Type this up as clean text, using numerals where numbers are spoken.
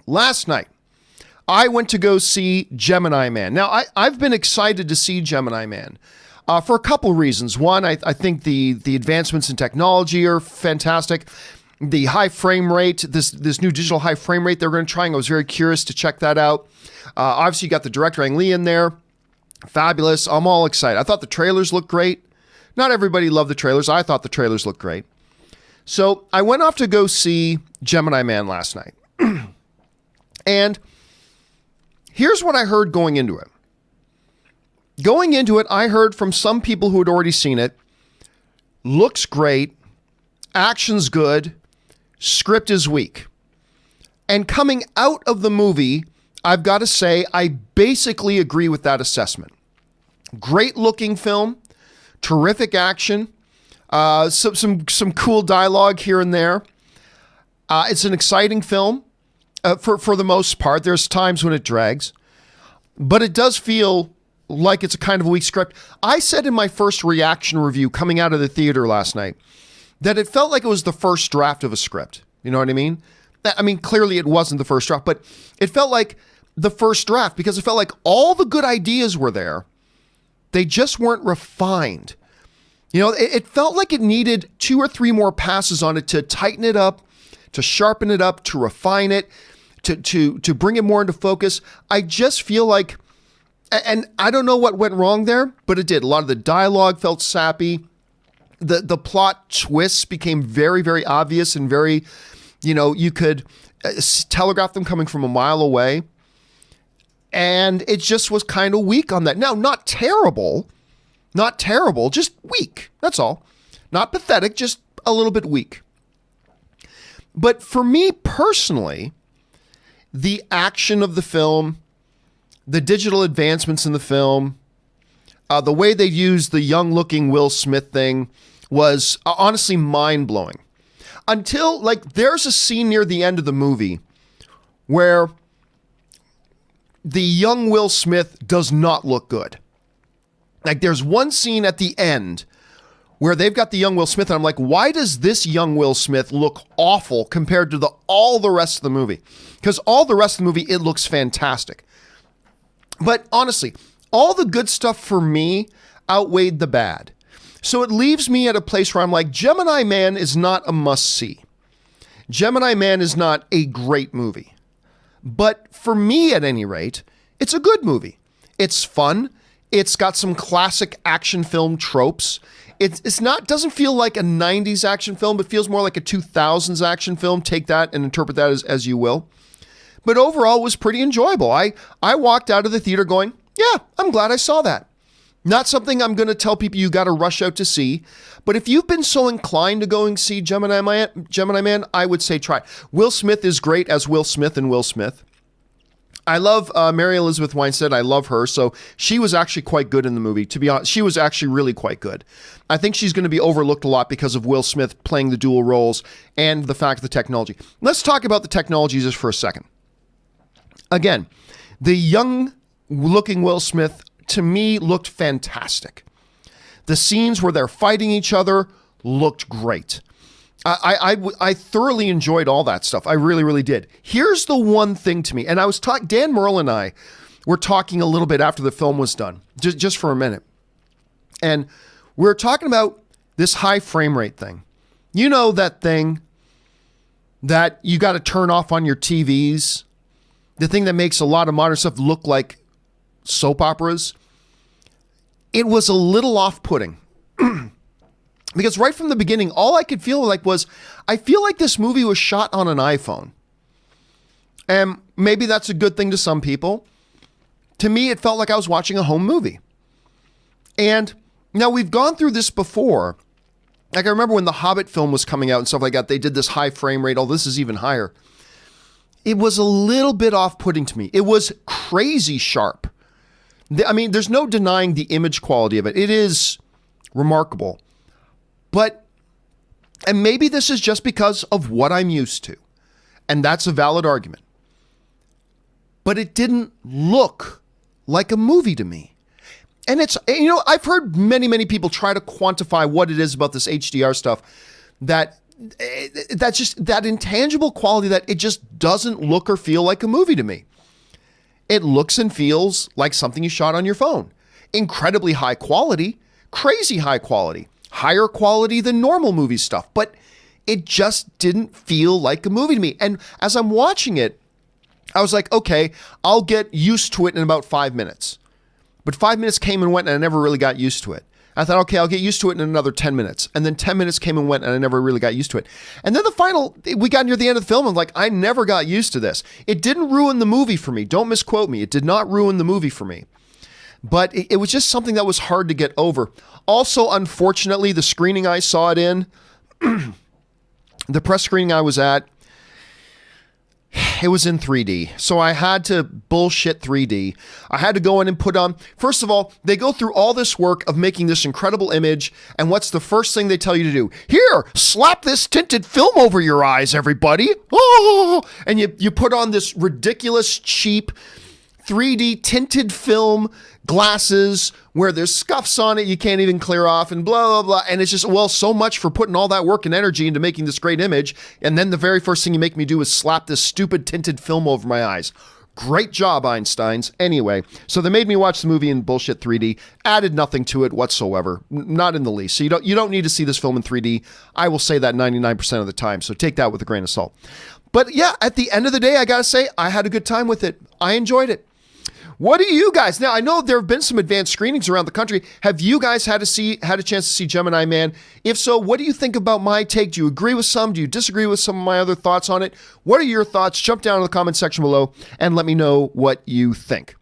last night, I went to go see Gemini Man. Now, I've been excited to see Gemini Man for a couple reasons. One, I think the advancements in technology are fantastic. The high frame rate, this new digital high frame rate they're going to try, I was very curious to check that out. Obviously, you got the director Ang Lee in there. Fabulous. I'm all excited. I thought the trailers looked great. Not everybody loved the trailers. I thought the trailers looked great. So I went off to go see Gemini Man last night. And here's what I heard going into it. Going into it, I heard from some people who had already seen it. Looks great. Action's good. Script is weak. And coming out of the movie, I've got to say, I basically agree with that assessment. Great looking film. Terrific action. Some cool dialogue here and there. It's an exciting film. For the most part, there's times when it drags, but it does feel like it's a kind of a weak script. I said in my first reaction review coming out of the theater last night that it felt like it was the first draft of a script. You know what I mean? I mean, clearly it wasn't the first draft, but it felt like the first draft because it felt like all the good ideas were there. They just weren't refined. You know, it felt like it needed 2 or 3 more passes on it to tighten it up, to sharpen it up, to refine it, to bring it more into focus. I just feel like, and I don't know what went wrong there, but it did. A lot of the dialogue felt sappy. The plot twists became very, very obvious and very, you could telegraph them coming from a mile away. And it just was kind of weak on that. Now, not terrible, just weak. That's all. Not pathetic, just a little bit weak. But for me personally, the action of the film, the digital advancements in the film, the way they used the young-looking Will Smith thing was honestly mind-blowing. Until, there's a scene near the end of the movie where the young Will Smith does not look good. There's one scene at the end where they've got the young Will Smith, and I'm like, why does this young Will Smith look awful compared to all the rest of the movie? Because all the rest of the movie, it looks fantastic. But honestly, all the good stuff for me outweighed the bad. So it leaves me at a place where I'm like, Gemini Man is not a must-see. Gemini Man is not a great movie. But for me, at any rate, it's a good movie. It's fun. It's got some classic action film tropes. Doesn't feel like a 90s action film. It feels more like a 2000s action film. Take that and interpret that as you will. But overall, it was pretty enjoyable. I walked out of the theater going, yeah, I'm glad I saw that. Not something I'm going to tell people you got to rush out to see. But if you've been so inclined to go and see Gemini Man, I would say try it. Will Smith is great as Will Smith and Will Smith. I love Mary Elizabeth Winstead. I love her. So she was actually quite good in the movie. To be honest, she was actually really quite good. I think she's going to be overlooked a lot because of Will Smith playing the dual roles and the fact of the technology. Let's talk about the technology just for a second. Again, the young-looking Will Smith, to me, looked fantastic. The scenes where they're fighting each other looked great. I thoroughly enjoyed all that stuff. I really, really did. Here's the one thing to me, and I was talking, Dan Merle and I were talking a little bit after the film was done, just for a minute. And we were talking about this high frame rate thing. You know that thing that you got to turn off on your TVs? The thing that makes a lot of modern stuff look like soap operas? It was a little off-putting. Because right from the beginning, all I could feel like was, I feel like this movie was shot on an iPhone. And maybe that's a good thing to some people. To me, it felt like I was watching a home movie. And now we've gone through this before. I remember when the Hobbit film was coming out and stuff like that, they did this high frame rate. Oh, this is even higher. It was a little bit off-putting to me. It was crazy sharp. I mean, there's no denying the image quality of it. It is remarkable. And maybe this is just because of what I'm used to. And that's a valid argument. But it didn't look like a movie to me. And I've heard many, many people try to quantify what it is about this HDR stuff that that's just that intangible quality that it just doesn't look or feel like a movie to me. It looks and feels like something you shot on your phone. Incredibly high quality, crazy high quality, higher quality than normal movie stuff, but it just didn't feel like a movie to me. And as I'm watching it, I was like, okay, I'll get used to it in about 5 minutes. But 5 minutes came and went and I never really got used to it. I thought, okay, I'll get used to it in another 10 minutes. And then 10 minutes came and went and I never really got used to it. And then we got near the end of the film. I'm like, I never got used to this. It didn't ruin the movie for me. Don't misquote me. It did not ruin the movie for me. But it was just something that was hard to get over. Also, unfortunately, the screening I saw it in, the press screening I was at, it was in 3D. So I had to bullshit 3D. I had to go in and put on, first of all, they go through all this work of making this incredible image. And what's the first thing they tell you to do? Here, slap this tinted film over your eyes, everybody. Oh! And you put on this ridiculous, cheap 3D tinted film glasses where there's scuffs on it you can't even clear off and blah, blah, blah. And it's just, well, so much for putting all that work and energy into making this great image. And then the very first thing you make me do is slap this stupid tinted film over my eyes. Great job, Einsteins. Anyway, so they made me watch the movie in bullshit 3D, added nothing to it whatsoever, not in the least. So you don't need to see this film in 3D. I will say that 99% of the time. So take that with a grain of salt. But yeah, at the end of the day, I got to say, I had a good time with it. I enjoyed it. What do you guys? Now, I know there have been some advanced screenings around the country. Have you guys had a chance to see Gemini Man? If so, what do you think about my take? Do you agree with some? Do you disagree with some of my other thoughts on it? What are your thoughts? Jump down in the comment section below and let me know what you think.